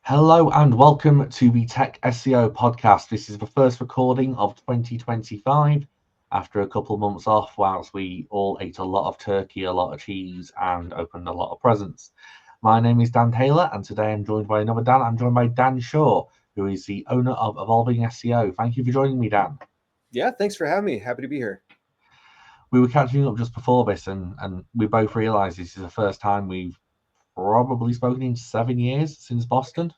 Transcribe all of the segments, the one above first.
Hello and welcome to the Tech SEO Podcast. This is the first recording of 2025 after a couple of months off whilst we all ate a lot of turkey, a lot of cheese and opened a lot of presents. My name is Dan Taylor and today I'm joined by another Dan. I'm joined by Dan Shure, who is the owner of Evolving SEO. Thank you for joining me, Dan. Yeah, thanks for having me. Happy to be here. We were catching up just before this and we both realised this is the first time we've probably spoken in 7 years since Boston.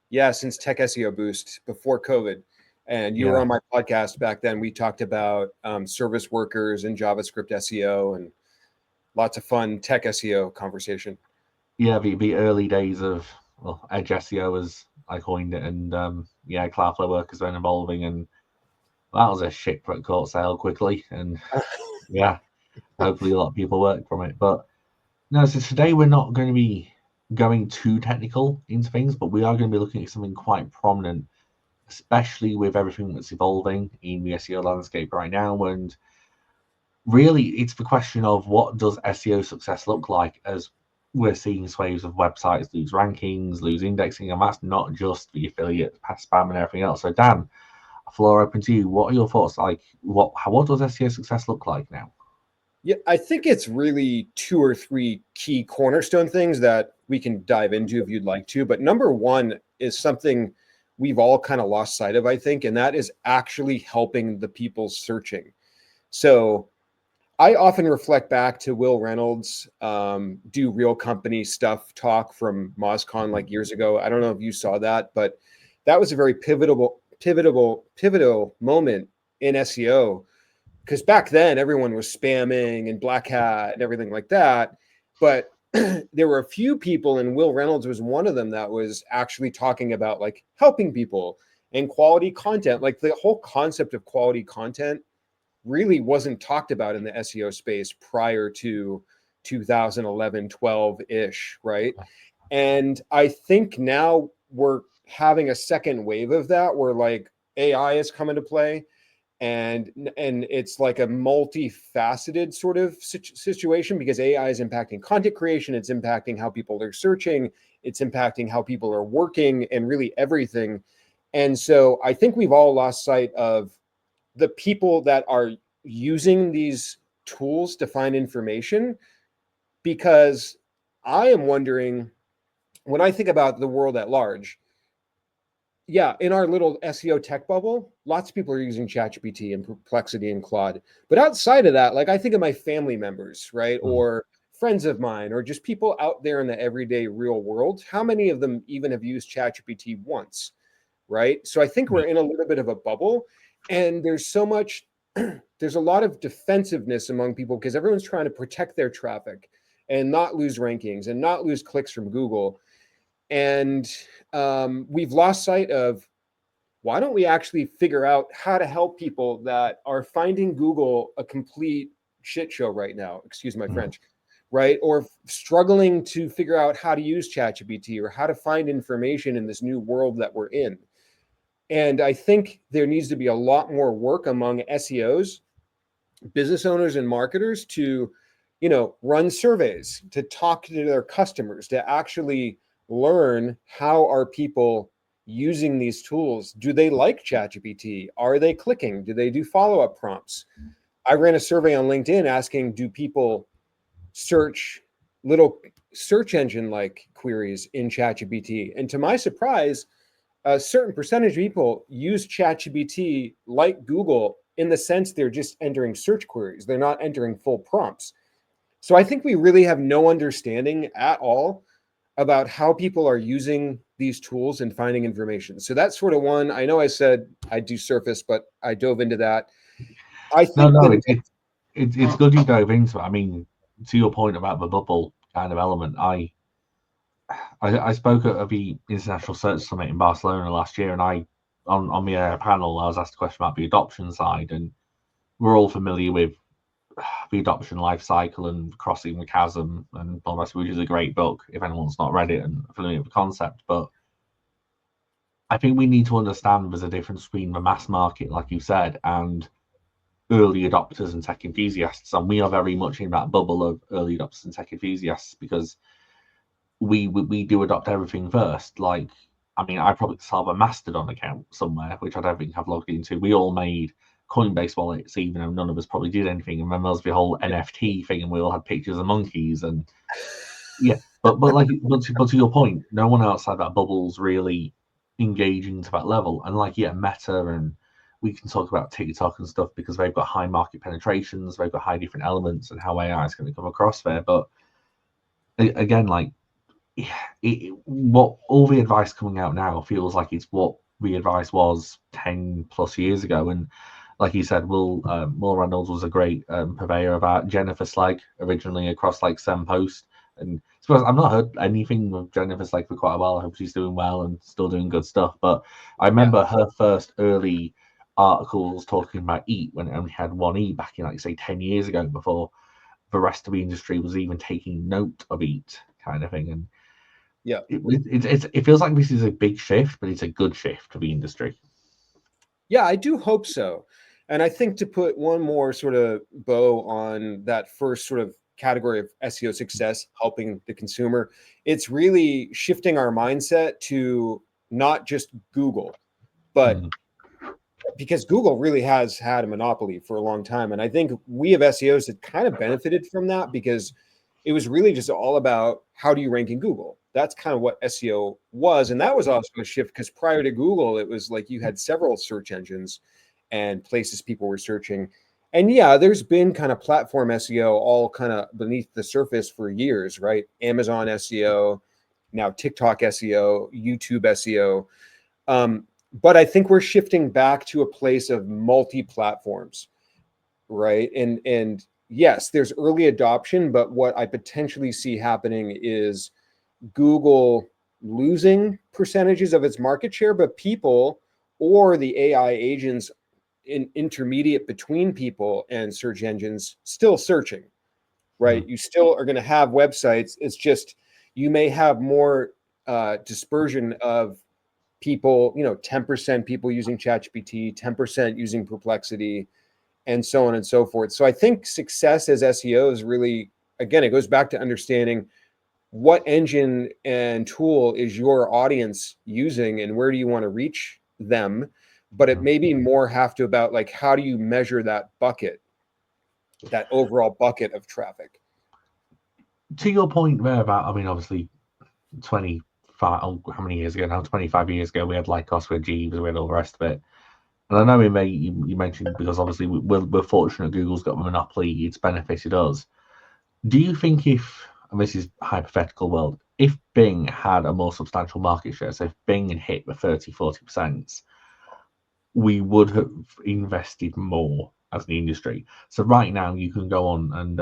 Yeah, since Tech SEO Boost before COVID. And you were on my podcast back then. We talked about service workers and JavaScript SEO and lots of fun tech SEO conversation. Yeah, the early days of Edge SEO, as I coined it, and Cloudflare workers went evolving, and that was a ship that caught sail quickly, and hopefully a lot of people work from it. But no, so today we're not going to be going too technical into things, but we are going to be looking at something quite prominent, especially with everything that's evolving in the SEO landscape right now. And really, it's the question of what does SEO success look like as we're seeing waves of websites lose rankings, lose indexing, and that's not just the affiliate spam and everything else. So Dan, floor open to you. What are your thoughts? Like, what does SEO success look like now? Yeah, I think it's really 2 or 3 key cornerstone things that we can dive into if you'd like to. But number one is something we've all kind of lost sight of, I think, and that is actually helping the people searching. So I often reflect back to Will Reynolds, do real company stuff talk from MozCon like years ago. I don't know if you saw that, but that was a very pivotal moment in SEO. Because back then everyone was spamming and black hat and everything like that. But there were a few people, and Will Reynolds was one of them, that was actually talking about like helping people and quality content. Like the whole concept of quality content really wasn't talked about in the SEO space prior to 2011, 12-ish, right? And I think now we're having a second wave of that where like AI is coming to play. And it's like a multifaceted sort of situation because AI is impacting content creation. It's impacting how people are searching. It's impacting how people are working and really everything. And so I think we've all lost sight of the people that are using these tools to find information, because I am wondering, when I think about the world at large, yeah, in our little SEO tech bubble, lots of people are using ChatGPT and Perplexity and Claude. But outside of that, like I think of my family members, right? Or friends of mine, or just people out there in the everyday real world. How many of them even have used ChatGPT once, right? So I think we're in a little bit of a bubble, and there's so much, there's a lot of defensiveness among people because everyone's trying to protect their traffic and not lose rankings and not lose clicks from Google. And we've lost sight of, why don't we actually figure out how to help people that are finding Google a complete shit show right now, excuse my French, right? Or struggling to figure out how to use ChatGPT or how to find information in this new world that we're in. And I think there needs to be a lot more work among SEOs, business owners and marketers to, run surveys, to talk to their customers, to actually learn how are people using these tools. Do they like ChatGPT? Are they clicking? Do they do follow-up prompts? I ran a survey on LinkedIn asking, do people search little search engine like queries in ChatGPT? And to my surprise, a certain percentage of people use ChatGPT like Google in the sense they're just entering search queries. They're not entering full prompts. So I think we really have no understanding at all about how people are using these tools and finding information. So that's sort of one. I know I said I do surface, but I dove into that. I think it's good you dove into it. I mean, to your point about the bubble kind of element, I spoke at the International Search Summit in Barcelona last year, and on the panel I was asked a question about the adoption side, and we're all familiar with the adoption life cycle and Crossing the Chasm and all the rest, which is a great book if anyone's not read it and familiar with the concept. But I think we need to understand there's a difference between the mass market, like you said, and early adopters and tech enthusiasts. And we are very much in that bubble of early adopters and tech enthusiasts because we do adopt everything first. Like I mean, I probably still have a Mastodon account somewhere, which I don't think I've logged into. We all made Coinbase wallets, even though none of us probably did anything. And then there was the whole NFT thing, and we all had pictures of monkeys. And yeah, but to your point, no one outside that bubble's really engaging to that level. And like, yeah, Meta, and we can talk about TikTok and stuff because they've got high market penetrations, they've got high different elements, and how AI is going to come across there. But again, like, what all the advice coming out now feels like it's what the advice was 10 plus years ago. And like you said, Will Reynolds was a great purveyor of art. Jennifer Slag originally across like Sem Post. And I suppose I've not heard anything of Jennifer Slag for quite a while. I hope she's doing well and still doing good stuff. But I remember her first early articles talking about EAT when it only had one E back in, like, say, 10 years ago, before the rest of the industry was even taking note of EAT, kind of thing. And yeah, it feels like this is a big shift, but it's a good shift for the industry. Yeah, I do hope so. And I think, to put one more sort of bow on that first sort of category of SEO success, helping the consumer, it's really shifting our mindset to not just Google, but because Google really has had a monopoly for a long time. And I think we have SEOs that kind of benefited from that, because it was really just all about how do you rank in Google. That's kind of what SEO was. And that was also a shift, because prior to Google, it was like you had several search engines and places people were searching. And yeah, there's been kind of platform SEO all kind of beneath the surface for years, right? Amazon SEO, now TikTok SEO, YouTube SEO. But I think we're shifting back to a place of multi-platforms, right? And yes, there's early adoption, but what I potentially see happening is Google losing percentages of its market share, but people or the AI agents in intermediate between people and search engines still searching, right? You still are going to have websites. It's just you may have more dispersion of people, 10% people using ChatGPT, 10% using Perplexity, and so on and so forth. So I think success as SEO is really, again, it goes back to understanding what engine and tool is your audience using and where do you want to reach them. But it may be more have to about like, how do you measure that bucket, that overall bucket of traffic? To your point there about, I mean, obviously 25, how many years ago now? 25 years ago, we had Lycos, we had Jeeves, we had all the rest of it. And I know you mentioned, because obviously we're fortunate Google's got a monopoly, it's benefited us. Do you think if, and this is hypothetical world, if Bing had a more substantial market share, so if Bing had hit the 30-40%, we would have invested more as an industry? So right now you can go on and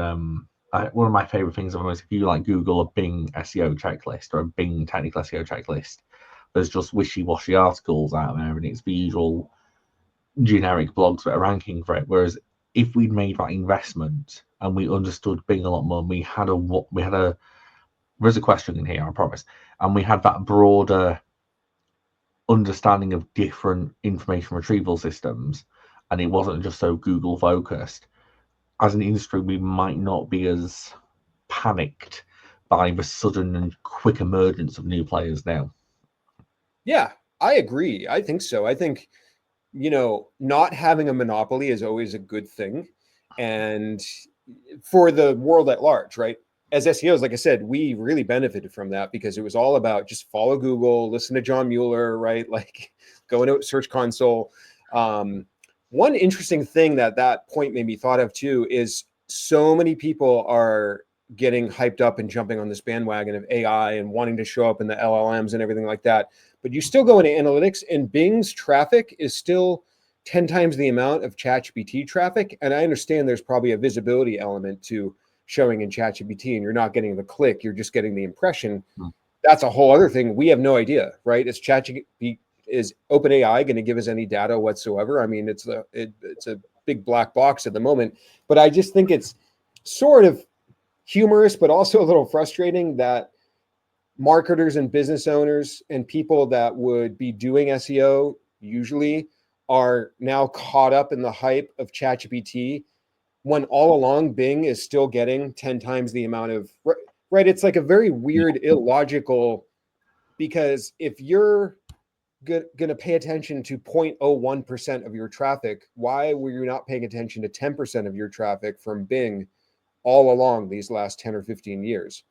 one of my favorite things is if you like Google a Bing SEO checklist or a Bing technical SEO checklist, there's just wishy-washy articles out there, and it's the usual generic blogs that are ranking for it. Whereas if we'd made that investment and we understood Bing a lot more, there's a question in here, I promise, and we had that broader understanding of different information retrieval systems, and it wasn't just so Google focused, as an industry we might not be as panicked by the sudden and quick emergence of new players now. Yeah, I agree. I think so. I think, not having a monopoly is always a good thing. And for the world at large, right? As SEOs, like I said, we really benefited from that, because it was all about just follow Google, listen to John Mueller, right? Like, go into Search Console. One interesting thing that point made me thought of too is so many people are getting hyped up and jumping on this bandwagon of AI and wanting to show up in the LLMs and everything like that. But you still go into analytics, and Bing's traffic is still 10 times the amount of ChatGPT traffic. And I understand there's probably a visibility element to showing in ChatGPT, and you're not getting the click, you're just getting the impression. That's a whole other thing. We have no idea, right? Is OpenAI going to give us any data whatsoever? I mean, it's a big black box at the moment. But I just think it's sort of humorous, but also a little frustrating that marketers and business owners and people that would be doing SEO usually are now caught up in the hype of ChatGPT, when all along Bing is still getting 10 times the amount of, right? It's like a very weird, illogical, because if you're going to pay attention to 0.01% of your traffic, why were you not paying attention to 10% of your traffic from Bing all along these last 10 or 15 years?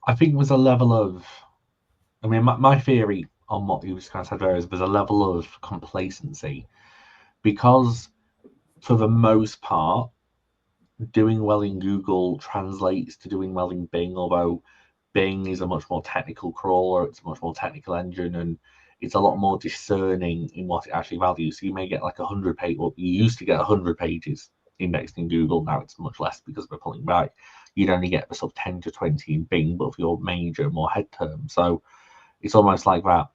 I think there's a level of, I mean, my theory on what you just kind of said there is there's a level of complacency, because for the most part, doing well in Google translates to doing well in Bing, although Bing is a much more technical crawler, it's a much more technical engine, and it's a lot more discerning in what it actually values. So you may get like 100 pages, well, you used to get 100 pages indexed in Google, now it's much less because we're pulling back. You'd only get the sort of 10 to 20 in Bing, but for your major, more head terms. So it's almost like that.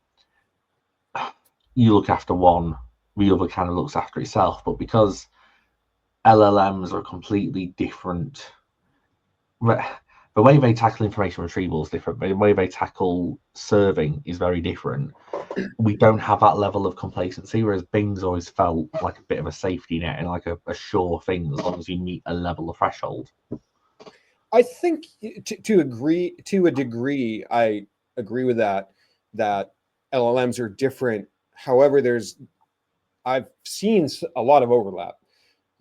You look after one, the other kind of looks after itself. But because LLMs are completely different, the way they tackle information retrieval is different. The way they tackle serving is very different. We don't have that level of complacency, whereas Bing's always felt like a bit of a safety net and like a sure thing as long as you meet a level of threshold. I think to a degree, I agree with that LLMs are different. However, I've seen a lot of overlap.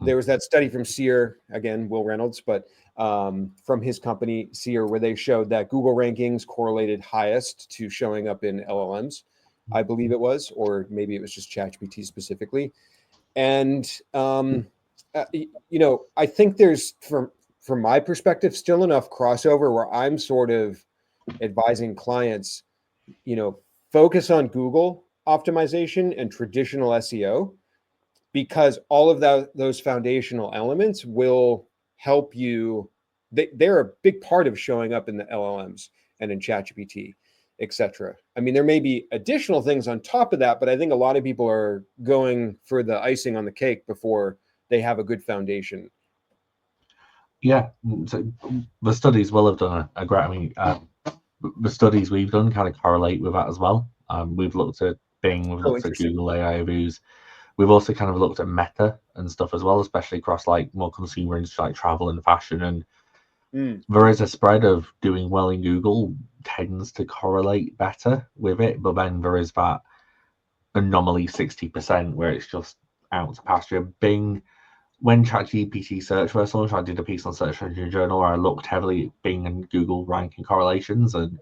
There was that study from Sear, again, Will Reynolds, but from his company, Sear, where they showed that Google rankings correlated highest to showing up in LLMs, I believe it was, or maybe it was just ChatGPT specifically. And, I think there's, from my perspective, still enough crossover where I'm sort of advising clients, focus on Google optimization and traditional SEO, because all of those foundational elements will help you. They're a big part of showing up in the LLMs and in ChatGPT, etc. I mean, there may be additional things on top of that, but I think a lot of people are going for the icing on the cake before they have a good foundation. Yeah, so the studies will have done a great. I mean, the studies we've done kind of correlate with that as well. We've looked at Bing, we've looked at Google AI reviews. We've also kind of looked at Meta and stuff as well, especially across like more consumer industries like travel and fashion. And there is a spread of doing well in Google tends to correlate better with it, but then there is that anomaly 60% where it's just out to pasture. Bing, when ChatGPT search first launched, I did a piece on Search Engine Journal where I looked heavily at Bing and Google ranking correlations. And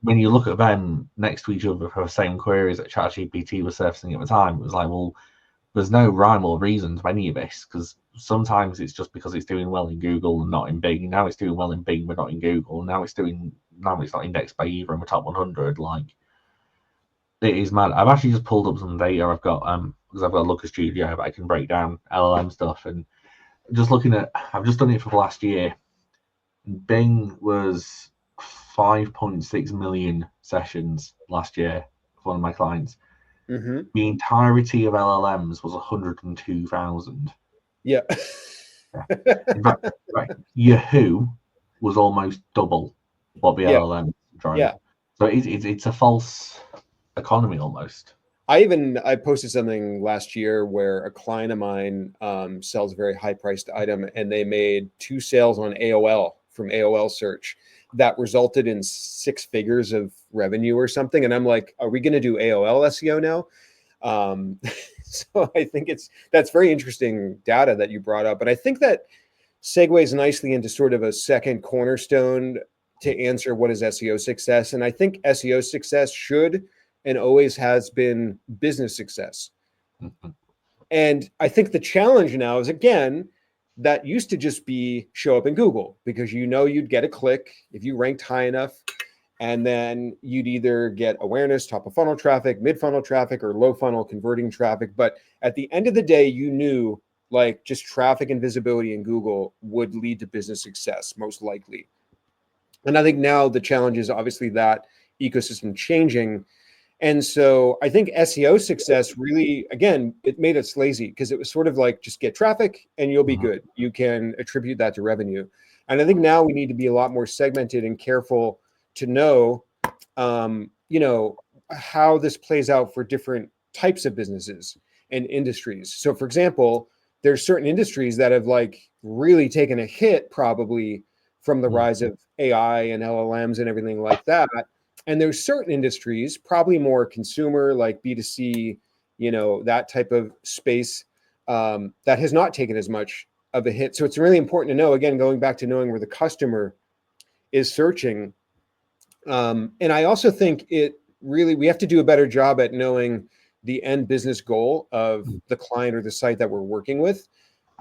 when you look at them next to each other for the same queries that ChatGPT was surfacing at the time, it was like, well, there's no rhyme or reason to any of this, because sometimes it's just because it's doing well in Google and not in Bing. Now it's doing well in Bing but not in Google. Now it's not indexed by either in the top 100. Like, it is mad. I've actually just pulled up some data. I've got because I've got a Looker Studio, but I can break down LLM stuff, and just looking at, I've just done it for the last year. Bing was 5.6 million sessions last year for one of my clients. Mm-hmm. The entirety of LLMs was 102,000. Yeah. Right. Yahoo was almost double what the LLM drove. Yeah. So it's a false economy almost. I posted something last year where a client of mine sells a very high priced item, and they made 2 sales on AOL from AOL search that resulted in 6 figures of revenue or something. And I'm like, are we going to do AOL SEO now? So I think that's very interesting data that you brought up. But I think that segues nicely into sort of a second cornerstone to answer what is SEO success. And I think SEO success should and always has been business success. Mm-hmm. And I think the challenge now is, again, that used to just be show up in Google because you'd get a click if you ranked high enough, and then you'd either get awareness, top of funnel traffic, mid funnel traffic, or low funnel converting traffic. But at the end of the day, you knew like just traffic and visibility in Google would lead to business success, most likely. And I think now the challenge is obviously that ecosystem changing. And so I think SEO success really, again, it made us lazy because it was sort of like just get traffic and you'll be good. You can attribute that to revenue. And I think now we need to be a lot more segmented and careful to know, how this plays out for different types of businesses and industries. So for example, there's certain industries that have like really taken a hit probably from the rise of AI and LLMs and everything like that. And there's certain industries, probably more consumer, like B2C, that type of space, that has not taken as much of a hit. So it's really important to know, again, going back to knowing where the customer is searching. And I also think we have to do a better job at knowing the end business goal of the client or the site that we're working with.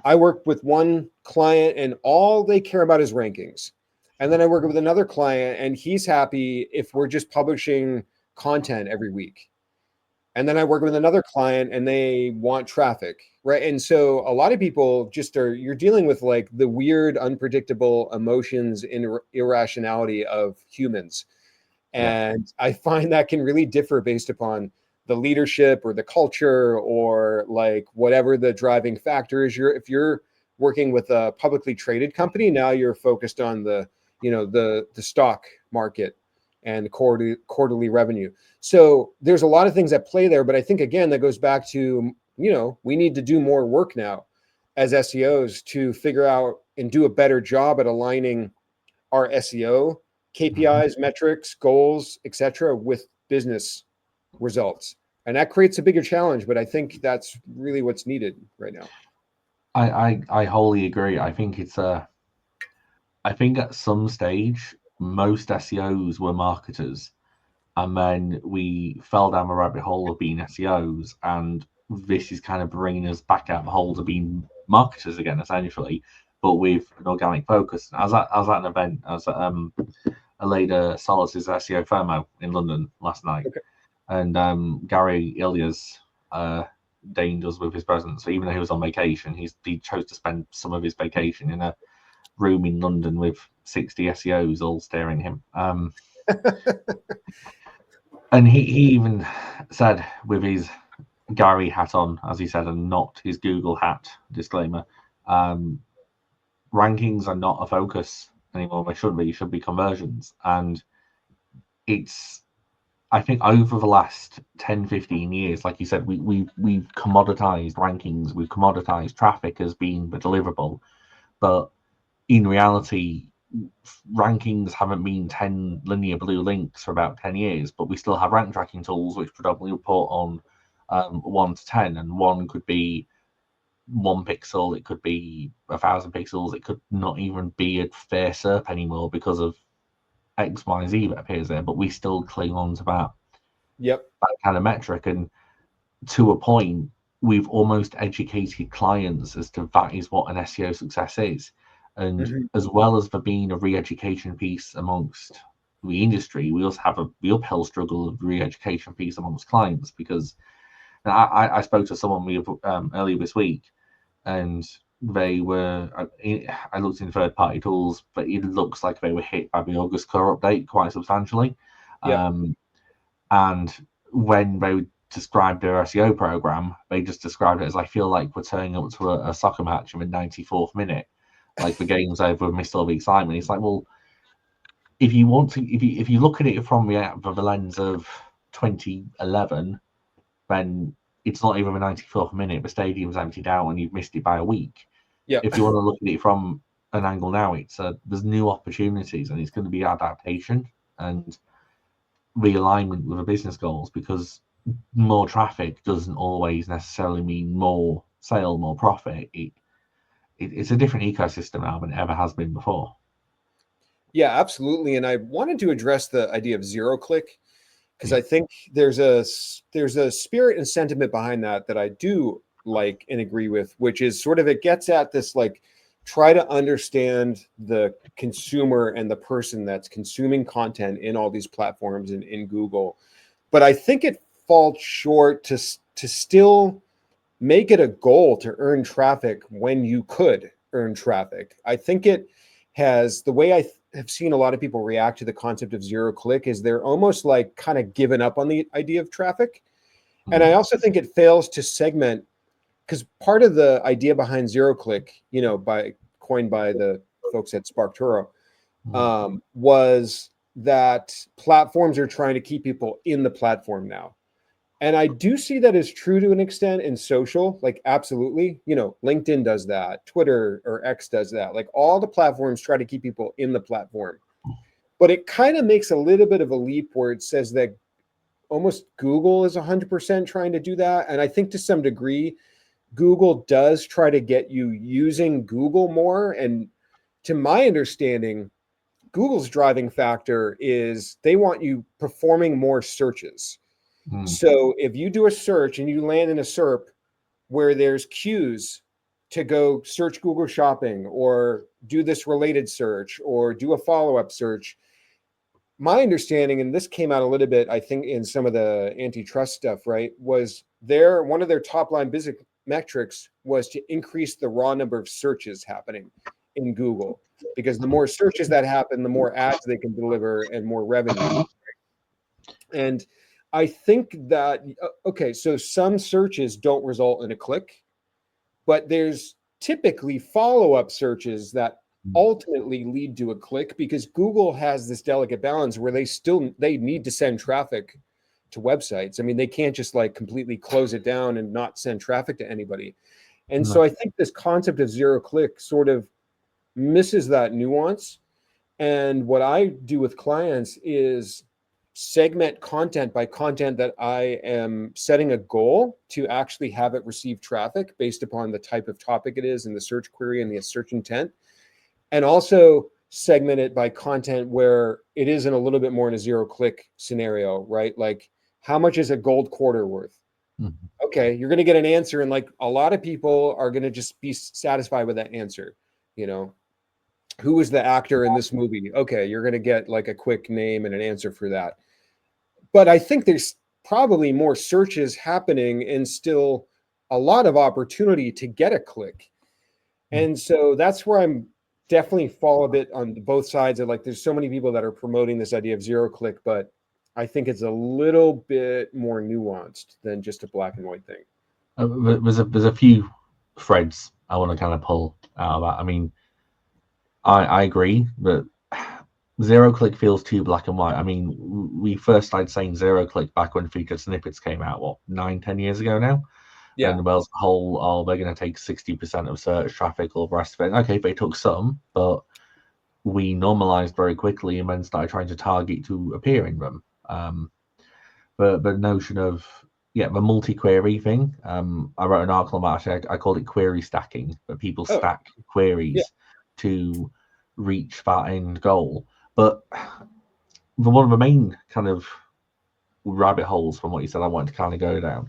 I work with one client and all they care about is rankings. And then I work with another client and he's happy if we're just publishing content every week. And then I work with another client and they want traffic, right? And so a lot of people you're dealing with like the weird, unpredictable emotions and irrationality of humans. And I find that can really differ based upon the leadership or the culture or like whatever the driving factor is. If you're working with a publicly traded company, now you're focused on the stock market and quarterly revenue. So there's a lot of things at play there, but I think again that goes back to we need to do more work now as SEOs to figure out and do a better job at aligning our SEO KPIs, metrics, goals, etc., with business results. And that creates a bigger challenge, but I think that's really what's needed right now. I wholly agree. I think I think at some stage most SEOs were marketers, and then we fell down the rabbit hole of being SEOs, and this is kind of bringing us back out the hole to being marketers again, essentially, but with an organic focus. I was at an event. I was at Aleda Solis's SEO FOMO in London last night, Okay. and Gary Ilias deigned us with his presence. So even though he was on vacation, he chose to spend some of his vacation in a room in London with 60 SEOs all staring at him. And he even said, with his Gary hat on, as he said, and not his Google hat, disclaimer, rankings are not a focus anymore. They should be. It should be conversions. And I think over the last 10, 15 years, like you said, we've commoditized rankings, we've commoditized traffic as being the deliverable. But in reality, rankings haven't been 10 linear blue links for about 10 years, but we still have rank tracking tools which predominantly report on 1 to 10, and 1 could be 1 pixel, it could be 1,000 pixels, it could not even be a fair SERP anymore because of X, Y, Z that appears there, but we still cling on to that kind of metric. And to a point, we've almost educated clients as to that is what an SEO success is. And as well as there being a re-education piece amongst the industry, we also have the uphill struggle of re-education piece amongst clients, because I spoke to someone earlier this week, and they were, I looked in third-party tools, but it looks like they were hit by the August core update quite substantially. And when they described their SEO program, they just described it as, I feel like we're turning up to a soccer match in the 94th minute, like the game's over, we've missed all the excitement. It's like, well, if you look at it from the lens of 2011, then it's not even the 94th minute. The stadium's emptied out and you've missed it by a week. If you want to look at it from an angle now, there's new opportunities, and it's going to be adaptation and realignment with the business goals, because more traffic doesn't always necessarily mean more sale, more profit. It's a different ecosystem now than it ever has been before. Yeah, absolutely. And I wanted to address the idea of zero click, because I think there's a spirit and sentiment behind that I do like and agree with, which is sort of, it gets at this, like, try to understand the consumer and the person that's consuming content in all these platforms and in Google. But I think it falls short to still make it a goal to earn traffic when you could earn traffic. I think it has, the way I have seen a lot of people react to the concept of zero click is they're almost like kind of given up on the idea of traffic. And I also think it fails to segment, because part of the idea behind zero click, coined by the folks at SparkToro, was that platforms are trying to keep people in the platform now. And I do see that as true to an extent in social, like absolutely, LinkedIn does that, Twitter or X does that. Like all the platforms try to keep people in the platform. But it kind of makes a little bit of a leap where it says that almost Google is 100% trying to do that. And I think to some degree, Google does try to get you using Google more. And to my understanding, Google's driving factor is they want you performing more searches. So if you do a search and you land in a SERP where there's cues to go search Google Shopping or do this related search or do a follow-up search, my understanding, and this came out a little bit, I think, in some of the antitrust stuff, right, was one of their top line business metrics was to increase the raw number of searches happening in Google, because the more searches that happen, the more ads they can deliver and more revenue. And I think that, okay, so some searches don't result in a click, but there's typically follow-up searches that ultimately lead to a click, because Google has this delicate balance where they need to send traffic to websites. I mean, they can't just like completely close it down and not send traffic to anybody. And so I think this concept of zero click sort of misses that nuance. And what I do with clients is segment content by content that I am setting a goal to actually have it receive traffic based upon the type of topic it is and the search query and the search intent. And also segment it by content where it isn't a little bit more in a zero click scenario, right? Like, how much is a gold quarter worth? Okay, you're going to get an answer, and like a lot of people are going to just be satisfied with that answer. You know, who was the actor in this movie? Okay, you're going to get like a quick name and an answer for that. But I think there's probably more searches happening and still a lot of opportunity to get a click. And so that's where I'm definitely fall a bit on both sides of, like, there's so many people that are promoting this idea of zero click, but I think it's a little bit more nuanced than just a black and white thing. There's a few threads I want to kind of pull out of that. I mean, I agree that zero click feels too black and white. I mean, we first started saying zero click back when featured snippets came out, what, 9-10 years ago now? Yeah. And well, the whole, they're going to take 60% of search traffic, all the rest of it. Okay, they took some, but we normalized very quickly and then started trying to target to appear in them. But the notion of, the multi-query thing, I wrote an article about it. I called it query stacking, but people stack queries to reach that end goal. But one of the main kind of rabbit holes from what you said I wanted to kind of go down,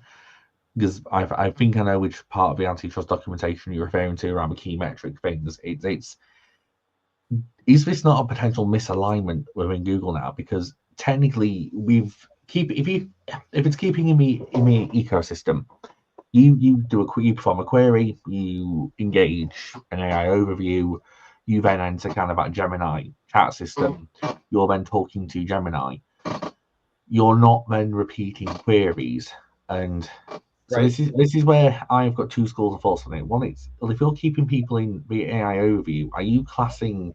because I think I know which part of the antitrust documentation you're referring to around the key metric things. Is this not a potential misalignment within Google now? Because technically, if it's keeping in the ecosystem, you perform a query, you engage an AI overview, you then enter kind of that Gemini chat system. You're then talking to Gemini. You're not then repeating queries, and so this is where I've got two schools of thoughts on it. One is, well, if you're keeping people in the AI overview, are you classing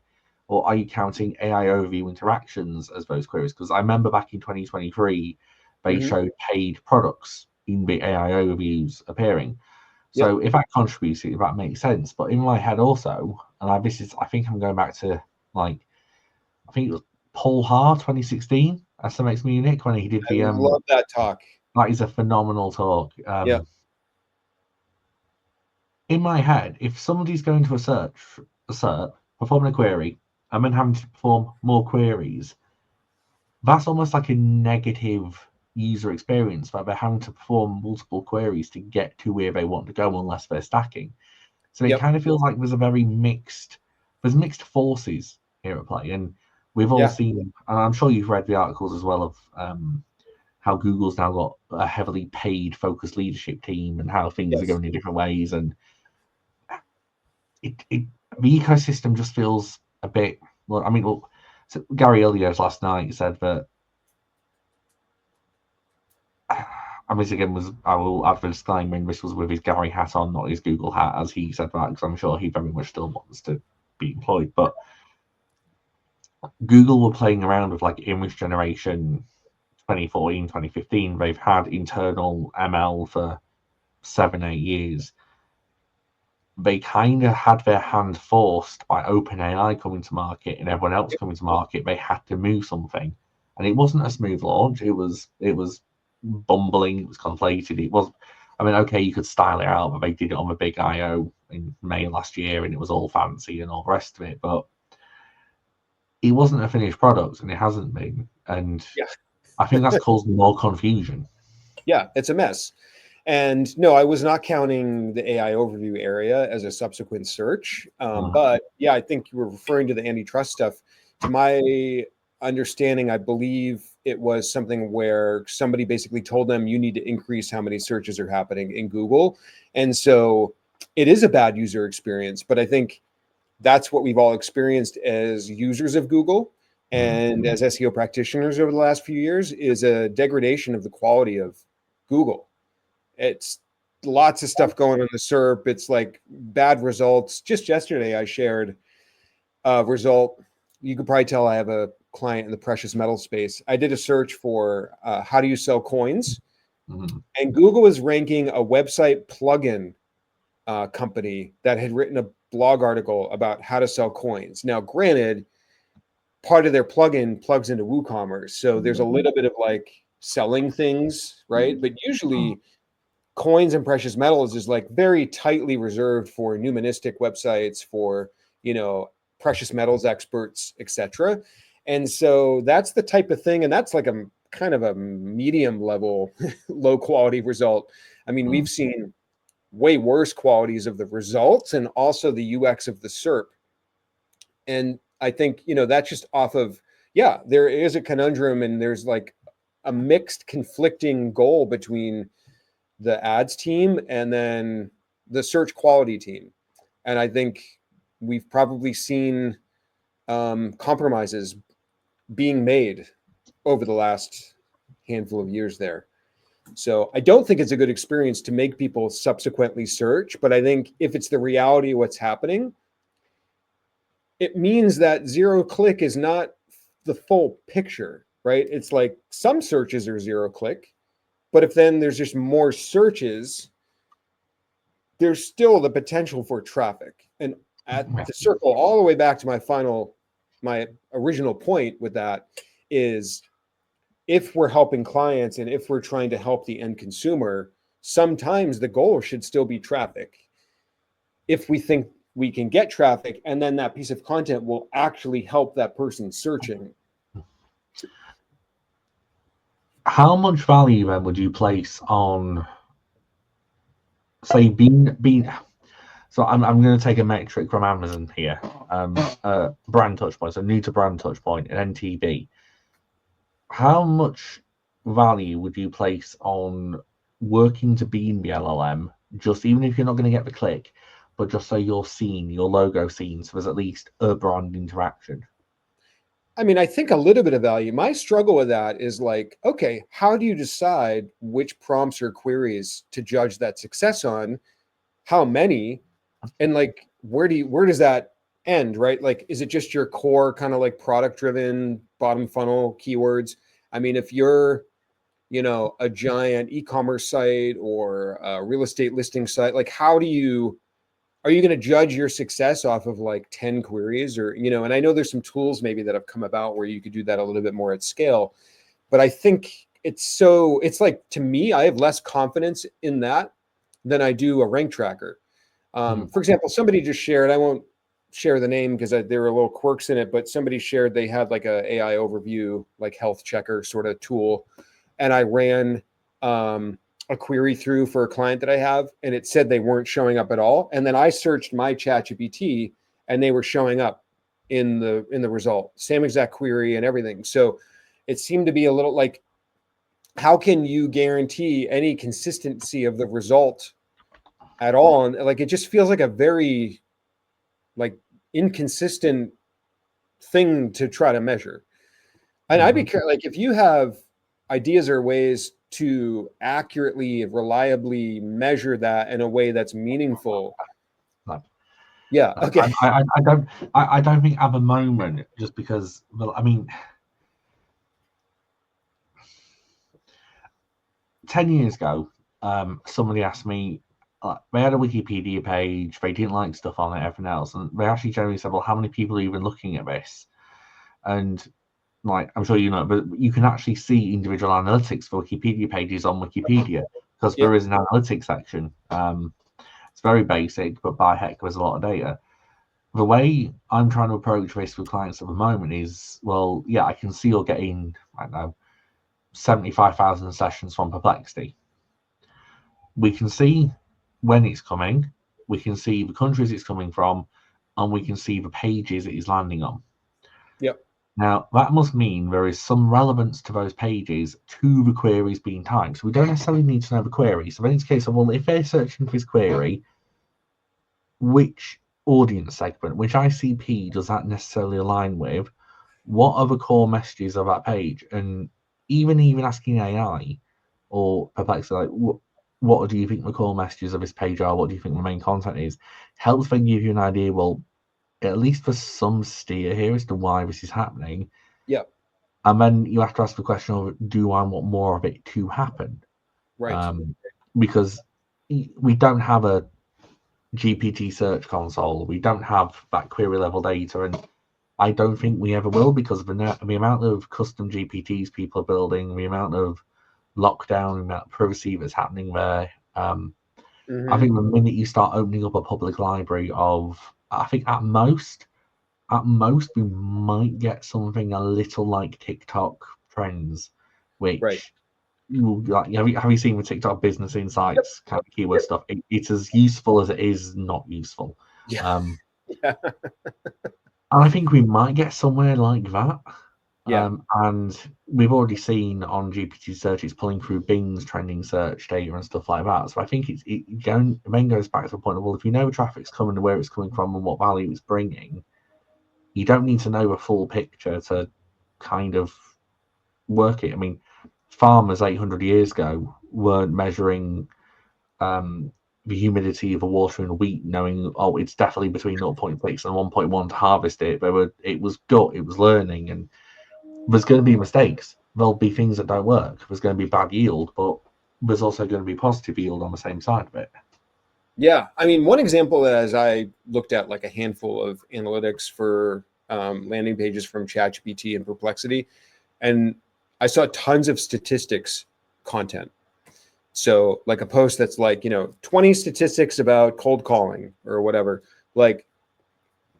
or are you counting AI overview interactions as those queries? Because I remember back in 2023, they showed paid products in the AI overviews appearing. So if that contributes, that makes sense. But in my head also, and I think I'm going back to, like, I think it was Paul Haar 2016 SMX Munich when he did the. I love that talk. That is a phenomenal talk. In my head, if somebody's going to a SERP, performing a query, and then having to perform more queries, that's almost like a negative user experience, where they're having to perform multiple queries to get to where they want to go unless they're stacking. So it kind of feels like there's mixed forces here at play. And we've all seen, and I'm sure you've read the articles as well of how Google's now got a heavily paid focused leadership team and how things are going in different ways. And the ecosystem just feels a bit, so Gary Ilios last night said that, I will add the disclaimer, this was with his Gary hat on, not his Google hat, as he said that, because I'm sure he very much still wants to be employed. But Google were playing around with like image generation 2014, 2015. They've had internal ML for 7-8 years. they kind of had their hand forced by OpenAI coming to market and everyone else coming to market. They had to move something, and it wasn't a smooth launch. It was bumbling. It was conflated. It was, I mean, okay, you could style it out, but they did it on the big I/O in May last year, and it was all fancy and all the rest of it. But it wasn't a finished product, and it hasn't been. And I think that's caused more confusion. Yeah, it's a mess. And no, I was not counting the AI overview area as a subsequent search. But yeah, I think you were referring to the antitrust stuff. To my understanding, I believe it was something where somebody basically told them you need to increase how many searches are happening in Google. And so it is a bad user experience, but I think that's what we've all experienced as users of Google and as SEO practitioners over the last few years is a degradation of the quality of Google. It's lots of stuff going on the SERP. It's like bad results. Just yesterday, I shared a result. You could probably tell I have a client in the precious metal space. I did a search for how do you sell coins? And Google was ranking a website plugin company that had written a blog article about how to sell coins. Now, granted, part of their plugin plugs into WooCommerce. So there's a little bit of like selling things, right? But usually coins and precious metals is like very tightly reserved for numismatic websites, for, you know, precious metals experts, etc. And so that's the type of thing. And that's like a kind of a medium level, low quality result. I mean, we've seen way worse qualities of the results and also the UX of the SERP. And I think, you know, that's just off of, yeah, there is a conundrum and there's like a mixed conflicting goal between the ads team and then the search quality team. And I think we've probably seen compromises being made over the last handful of years there. So I don't think it's a good experience to make people subsequently search, but I think if it's the reality of what's happening, it means that zero click is not the full picture, right? It's like some searches are zero click, but if then there's just more searches, there's still the potential for traffic. And to circle all the way back to my original point with that is if we're helping clients and if we're trying to help the end consumer, sometimes the goal should still be traffic. If we think we can get traffic and then that piece of content will actually help that person searching. How much value then would you place on, say, being so I'm going to take a metric from Amazon here, brand touch point, so new to brand touch point, an NTB. How much value would you place on working to be in the LLM, just even if you're not going to get the click, but just so you're seen, your logo seen, so there's at least a brand interaction? I mean, I think a little bit of value. My struggle with that is like, okay, how do you decide which prompts or queries to judge that success on? How many? And like, where does that end, right? Like, is it just your core kind of like product driven bottom funnel keywords? I mean, if you're, you know, a giant e-commerce site or a real estate listing site, like are you going to judge your success off of like 10 queries or, you know, and I know there's some tools maybe that have come about where you could do that a little bit more at scale, but I think it's like, to me, I have less confidence in that than I do a rank tracker. For example, somebody just shared, I won't share the name because there were little quirks in it, but somebody shared they had like a AI overview, like health checker sort of tool. And I ran a query through for a client that I have, and it said they weren't showing up at all. And then I searched my ChatGPT and they were showing up in the result, same exact query and everything. So it seemed to be a little like, how can you guarantee any consistency of the result at all? And like, it just feels like a very like inconsistent thing to try to measure. And I'd be like, if you have ideas or ways to accurately, reliably measure that in a way that's meaningful. Yeah. Okay. I don't think at the moment, just because, well, I mean, 10 years ago, somebody asked me, they had a Wikipedia page, they didn't like stuff on it, everything else, and they actually generally said, well, how many people are even looking at this? And like, I'm sure you know, but you can actually see individual analytics for Wikipedia pages on Wikipedia because there is an analytics section. It's very basic, but by heck, there's a lot of data. The way I'm trying to approach this with clients at the moment is, well, yeah, I can see you're getting, I don't know, 75,000 sessions from Perplexity. We can see when it's coming, we can see the countries it's coming from, and we can see the pages it is landing on. Yep. Now, that must mean there is some relevance to those pages to the queries being typed. So we don't necessarily need to know the query. So then it's a case of, well, if they're searching for this query, which audience segment, which ICP does that necessarily align with? What are the core messages of that page? And even asking AI or Perplexity, like, what do you think the core messages of this page are? What do you think the main content is? Helps them give you an idea, well, at least for some steer here as to why this is happening. Yeah. And then you have to ask the question of, do I want more of it to happen? Right. Because we don't have a GPT search console. We don't have that query level data, and I don't think we ever will because of the amount of custom GPTs people are building, the amount of lockdown, the amount of privacy that's happening there. I think the minute you start opening up a public library of, I think at most we might get something a little like TikTok trends, which like, have you seen the TikTok business insights kind of keyword stuff? It's as useful as it is not useful. Yeah. I think we might get somewhere like that. Yeah. And we've already seen on GPT search, it's pulling through Bing's trending search data and stuff like that. So I think it then goes back to the point of, well, if you know the traffic's coming, where it's coming from, and what value it's bringing, you don't need to know the full picture to kind of work it. I mean, farmers 800 years ago weren't measuring the humidity of the water in wheat, knowing, oh, it's definitely between 0.6 and 1.1 to harvest it. It was gut, it was learning, and there's going to be mistakes. There'll be things that don't work. There's going to be bad yield, but there's also going to be positive yield on the same side of it. Yeah. I mean, one example, as I looked at like a handful of analytics for landing pages from ChatGPT and Perplexity, and I saw tons of statistics content. So like a post that's like, 20 statistics about cold calling or whatever, like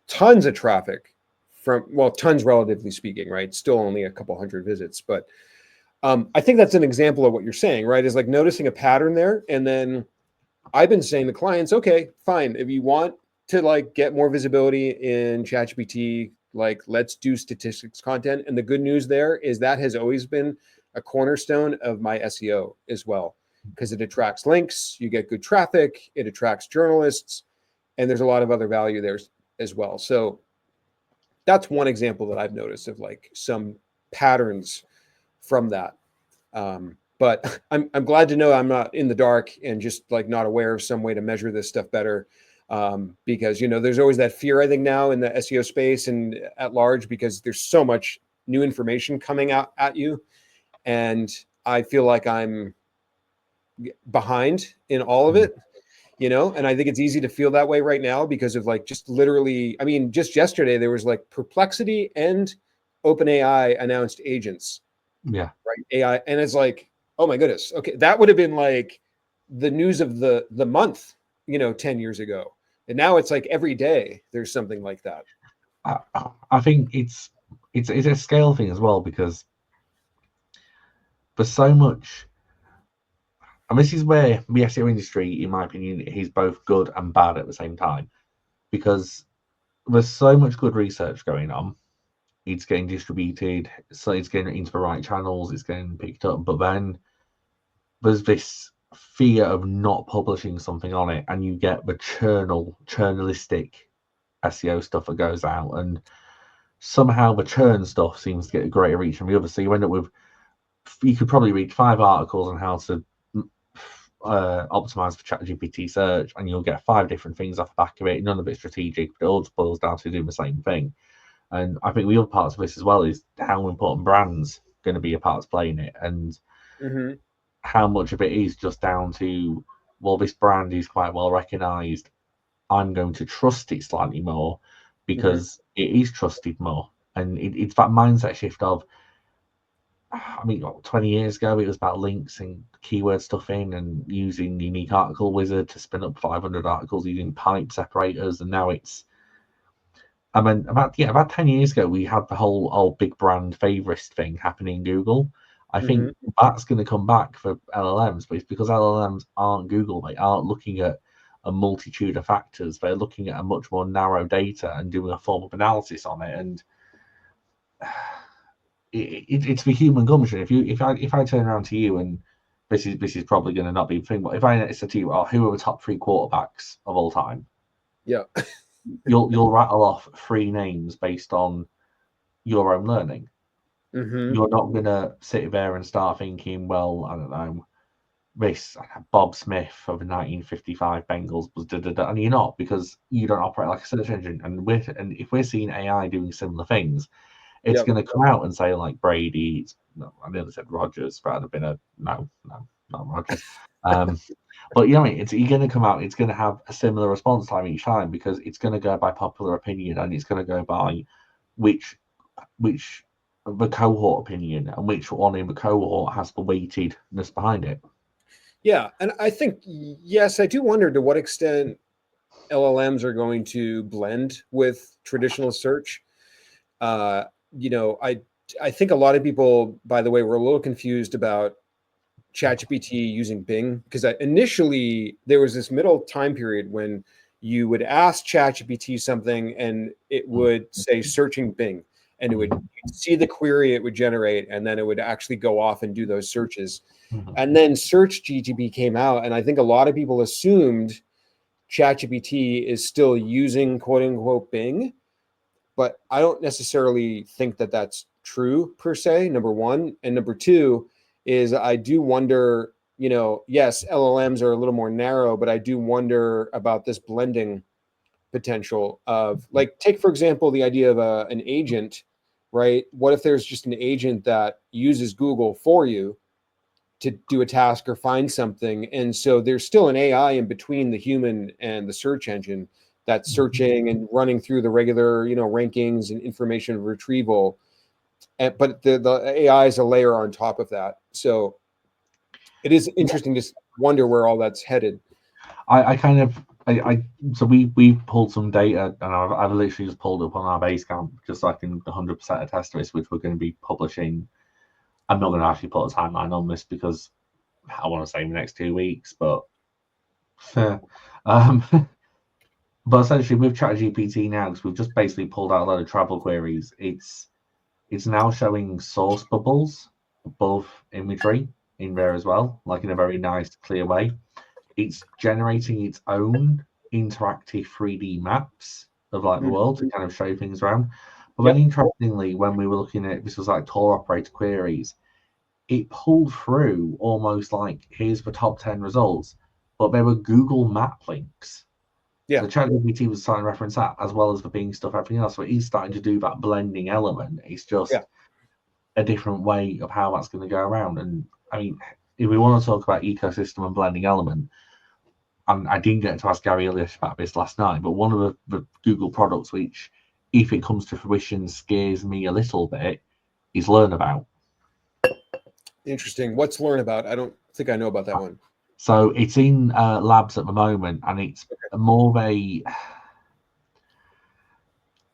tons of traffic tons relatively speaking, right? Still only a couple hundred visits. But I think that's an example of what you're saying, right? Is like noticing a pattern there. And then I've been saying to clients, okay, fine. If you want to like get more visibility in ChatGPT, like let's do statistics content. And the good news there is that has always been a cornerstone of my SEO as well, because it attracts links, you get good traffic, it attracts journalists, and there's a lot of other value there as well. So that's one example that I've noticed of like some patterns from that. But I'm glad to know I'm not in the dark and just like not aware of some way to measure this stuff better. Because, there's always that fear, I think, now in the SEO space and at large, because there's so much new information coming out at you. And I feel like I'm behind in all of it, and I think it's easy to feel that way right now because of like just literally, I mean, just yesterday there was like Perplexity and OpenAI announced agents. Yeah. Right. AI. And it's like, oh my goodness. Okay. That would have been like the news of the month, 10 years ago. And now it's like every day there's something like that. I think it's a scale thing as well, because there's so much, and this is where the SEO industry, in my opinion, is both good and bad at the same time, because there's so much good research going on. It's getting distributed, so it's getting into the right channels, it's getting picked up, but then there's this fear of not publishing something on it, and you get the journalistic SEO stuff that goes out, and somehow the churn stuff seems to get a greater reach than the other. So you end up with, you could probably read 5 articles on how to optimize for ChatGPT search, and you'll get 5 different things off the back of it. None of it's strategic, but it all just boils down to doing the same thing. And I think the other parts of this as well is how important brands going to be a part to play in it, and how much of it is just down to well, this brand is quite well recognized. I'm going to trust it slightly more because it is trusted more. And it's that mindset shift of, I mean, 20 years ago, it was about links and keyword stuffing and using Unique Article Wizard to spin up 500 articles using pipe separators. And now it's, I mean, about 10 years ago, we had the whole big brand favorite thing happening in Google. I think that's going to come back for LLMs, but it's because LLMs aren't Google. They aren't looking at a multitude of factors. They're looking at a much more narrow data and doing a form of analysis on it. And it's the human gumption. If I turn around to you, and this is probably going to not be a thing, but if I said to you, "Oh, who are the top 3 quarterbacks of all time?" Yeah. you'll rattle off 3 names based on your own learning. You're not going to sit there and start thinking, well, I don't know, this Bob Smith of the 1955 Bengals was da-da-da, and you're not, because you don't operate like a search engine. And if we're seeing AI doing similar things, it's going to come out and say like Brady. No, I nearly said Rodgers, but I'd have been no, not Rodgers. But you know, it's going to come out. It's going to have a similar response time each time because it's going to go by popular opinion, and it's going to go by which the cohort opinion and which one in the cohort has the weightedness behind it. Yeah, and I think, yes, I do wonder to what extent LLMs are going to blend with traditional search. You know, I think a lot of people, by the way, were a little confused about ChatGPT using Bing, because initially there was this middle time period when you would ask ChatGPT something and it would say searching Bing, and it would see the query it would generate, and then it would actually go off and do those searches. And then Search GTP came out, and I think a lot of people assumed ChatGPT is still using quote unquote Bing, but I don't necessarily think that that's true per se, number one. And number two is I do wonder, you know, yes, LLMs are a little more narrow, but I do wonder about this blending potential of, like, take, for example, the idea of an agent, right? What if there's just an agent that uses Google for you to do a task or find something? And so there's still an AI in between the human and the search engine that's searching and running through the regular, you know, rankings and information retrieval. But the AI is a layer on top of that. So it is interesting to wonder where all that's headed. So we pulled some data, and I've literally just pulled up on our Basecamp just so I can 100% attest to this, which we're going to be publishing. I'm not going to actually put a timeline on this because I want to say in the next 2 weeks, but but essentially with ChatGPT now, because we've just basically pulled out a lot of travel queries, it's now showing source bubbles above imagery in there as well, like in a very nice, clear way. It's generating its own interactive 3D maps of like the world to kind of show things around. But then interestingly, when we were looking at, this was like tour operator queries, it pulled through almost like, here's the top 10 results, but there were Google map links. Yeah. So ChatGPT was starting to reference that as well as the Bing stuff, everything else. So he's starting to do that blending element. It's just a different way of how that's going to go around. And I mean, if we want to talk about ecosystem and blending element, and I didn't get to ask Gary Illish about this last night, but one of the Google products which, if it comes to fruition, scares me a little bit is Learnabout. Interesting. What's Learnabout? I don't think I know about that one. So it's in labs at the moment, and it's more of a.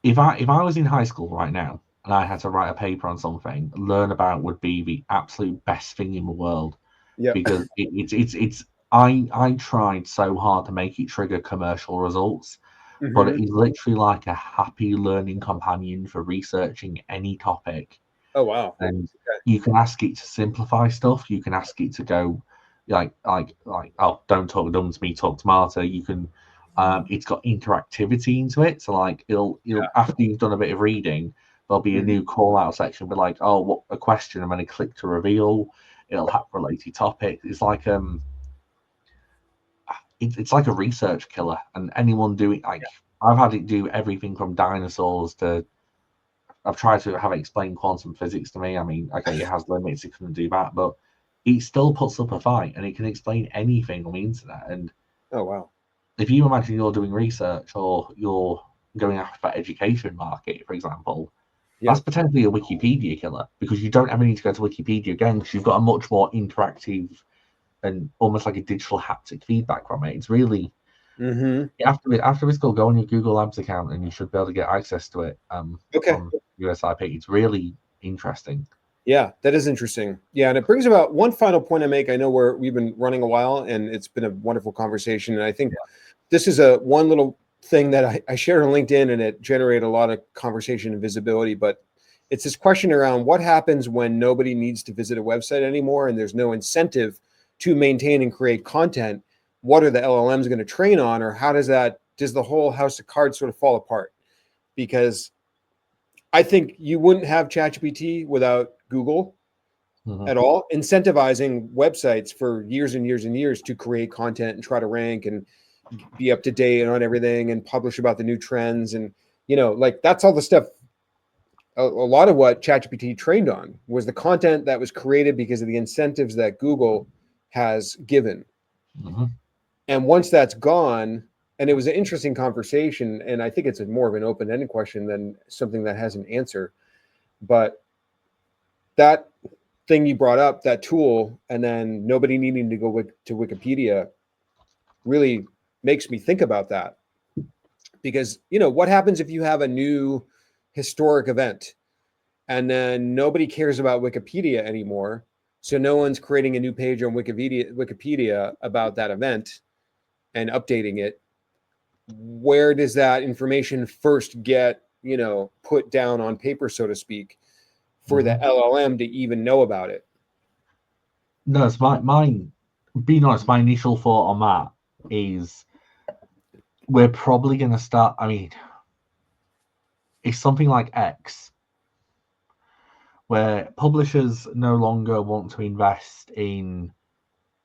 If I was in high school right now and I had to write a paper on something, Learnabout would be the absolute best thing in the world. Yeah. Because it's I tried so hard to make it trigger commercial results, but it is literally like a happy learning companion for researching any topic. Oh wow. And you can ask it to simplify stuff. You can ask it to go like oh, don't talk dumb to me, talk smarter. You can it's got interactivity into it. So like it'll after you've done a bit of reading, there'll be a new call out section with like, oh, what a question, and then a click to reveal. It'll have related topic. It's like it's like a research killer, and anyone doing like I've had it do everything from dinosaurs to I've tried to have it explain quantum physics to me. I mean, okay, it has limits, it couldn't do that, but it still puts up a fight, and it can explain anything on the internet. And Oh, wow. if you imagine you're doing research or you're going after that education market, for example, Yeah. that's potentially a Wikipedia killer, because you don't ever need to go to Wikipedia again, because you've got a much more interactive and almost like a digital haptic feedback from it. It's really after this call, go on your Google Labs account and you should be able to get access to it Okay. on USIP. It's really interesting. Yeah, that is interesting. Yeah, and it brings about one final point I make. I know we've been running a while, and it's been a wonderful conversation. And I think this is a one little thing that I shared on LinkedIn, and it generated a lot of conversation and visibility. But it's this question around what happens when nobody needs to visit a website anymore, and there's no incentive to maintain and create content. What are the LLMs going to train on, or how does the whole house of cards sort of fall apart? Because I think you wouldn't have ChatGPT without Google at all, incentivizing websites for years and years and years to create content and try to rank and be up to date on everything and publish about the new trends. And, like that's all the stuff. A lot of what ChatGPT trained on was the content that was created because of the incentives that Google has given. And once that's gone, and it was an interesting conversation, and I think it's more of an open-ended question than something that has an answer. But that thing you brought up, that tool, and then nobody needing to go to Wikipedia really makes me think about that. Because, what happens if you have a new historic event and then nobody cares about Wikipedia anymore? So no one's creating a new page on Wikipedia about that event and updating it. Where does that information first get, put down on paper, so to speak, for the LLM to even know about it? No, it's mine. Being honest, my initial thought on that is we're probably going to start. I mean, it's something like X, where publishers no longer want to invest in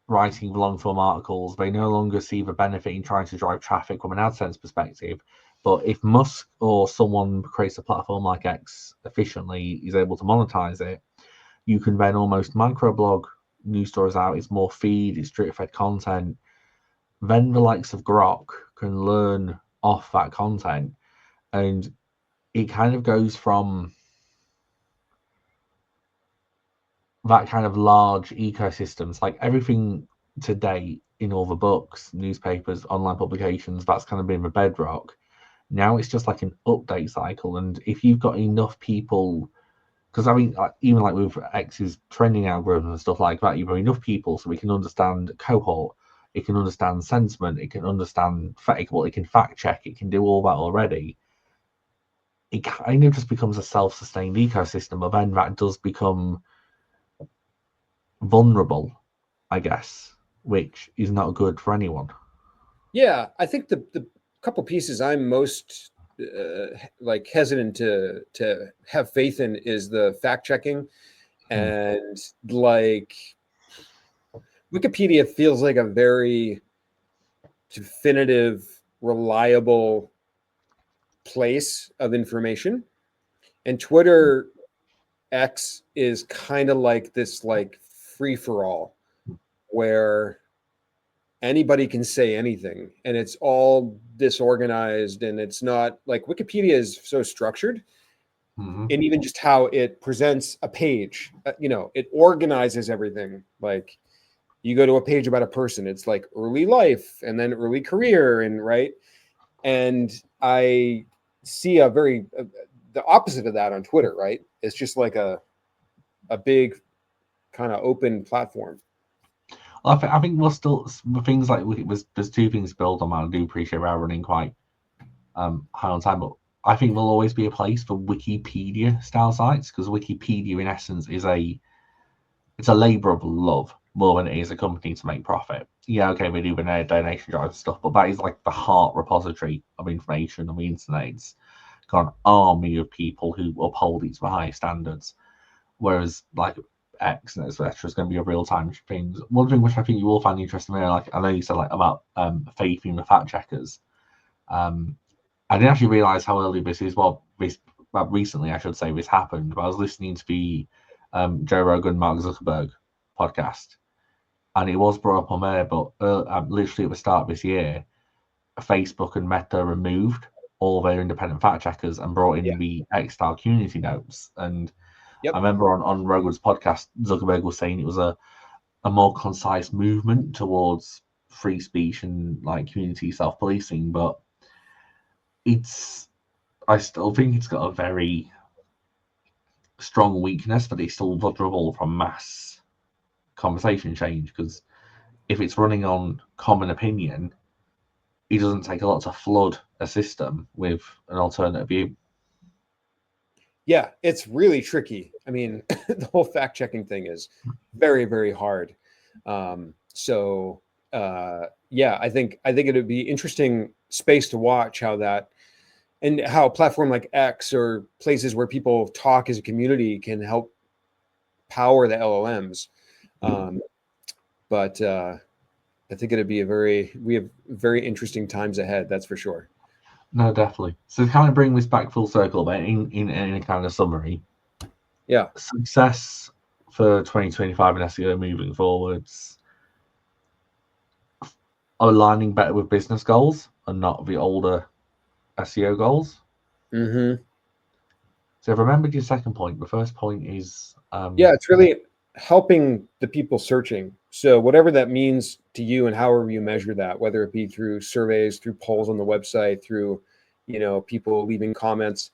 writing long form articles. They no longer see the benefit in trying to drive traffic from an AdSense perspective. But if Musk or someone creates a platform like X efficiently, is able to monetize it, you can then almost microblog news stories out. It's more feed, it's drip fed content. Then the likes of Grok can learn off that content. And it kind of goes from that kind of large ecosystems, like everything today in all the books, newspapers, online publications, that's kind of been the bedrock. Now it's just like an update cycle. And if you've got enough people, because I mean, even like with X's trending algorithms and stuff like that, you've got enough people so we can understand cohort, it can understand sentiment, it can understand it can fact check, it can do all that already. It kind of just becomes a self-sustained ecosystem, but then that does become vulnerable, I guess, which is not good for anyone. Yeah, I think the couple pieces I'm most like hesitant to have faith in is the fact checking, and like Wikipedia feels like a very definitive, reliable place of information, and Twitter X is kind of like this like free for all where anybody can say anything and it's all disorganized, and it's not like Wikipedia is so structured. And even just how it presents a page, it organizes everything. Like you go to a page about a person, it's like early life and then early career, and right. And I see the opposite of that on Twitter, right? It's just like a big kind of open platform. Well, I think we'll still things like there's two things to build on that. I do appreciate we're running quite high on time, but I think there'll always be a place for Wikipedia style sites, because Wikipedia in essence is it's a labor of love more than it is a company to make profit. Yeah, okay, we do the donation drive stuff, but that is like the heart repository of information on the internet. It's got an army of people who uphold it to the highest standards. Whereas like X and etc. is going to be a real time thing. One thing which I think you will find interesting there, like I know you said like about faith in the fact checkers. I didn't actually realize how early this is. Well, recently I should say this happened. But I was listening to the Joe Rogan, Mark Zuckerberg podcast, and it was brought up on there, but literally at the start of this year, Facebook and Meta removed all their independent fact checkers and brought in the X-style community notes. And I remember on Rogan's podcast, Zuckerberg was saying it was a more concise movement towards free speech and like community self-policing, but I still think it's got a very strong weakness that it's still vulnerable from mass conversation change, because if it's running on common opinion, it doesn't take a lot to flood a system with an alternate view. Yeah, it's really tricky. I mean, the whole fact-checking thing is very, very hard. Yeah, I think it would be interesting space to watch how that, and how a platform like X or places where people talk as a community can help power the LLMs. But I think it'd be we have very interesting times ahead. That's for sure. No, definitely. So to kind of bring this back full circle, but in a kind of summary, success for 2025 in SEO moving forwards, aligning better with business goals and not the older SEO goals. Mm-hmm. So I've remembered your second point. The first point is it's really helping the people searching. So whatever that means to you and however you measure that, whether it be through surveys, through polls on the website, through, people leaving comments,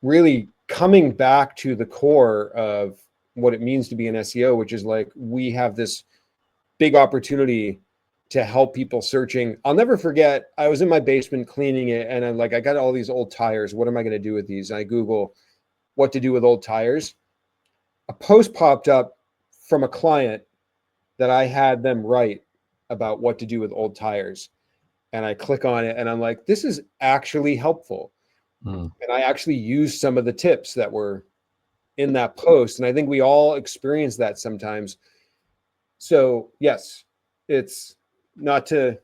really coming back to the core of what it means to be an SEO, which is like, we have this big opportunity to help people searching. I'll never forget, I was in my basement cleaning it, and I'm like, I got all these old tires. What am I going to do with these? And I Google what to do with old tires. A post popped up from a client that I had them write about what to do with old tires. And I click on it and I'm like, this is actually helpful. And I actually used some of the tips that were in that post. And I think we all experience that sometimes. So yes, it's not to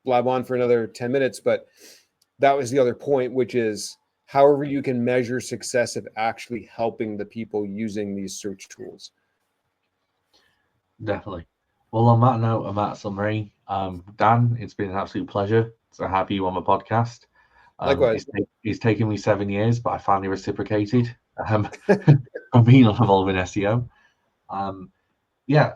blab on for another 10 minutes, but that was the other point, which is however you can measure success of actually helping the people using these search tools. Definitely. Well, on that note, on that summary, Dan, it's been an absolute pleasure to have you on the podcast. Likewise. It's taken me 7 years, but I finally reciprocated from being on Evolving SEO. And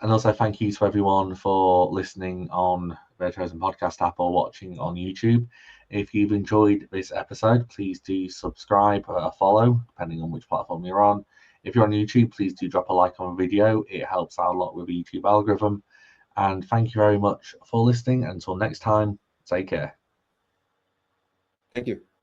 also thank you to everyone for listening on their chosen podcast app or watching on YouTube. If you've enjoyed this episode, please do subscribe or follow, depending on which platform you're on. If you're on YouTube, please do drop a like on the video. It helps out a lot with the YouTube algorithm. And thank you very much for listening. Until next time, take care. Thank you.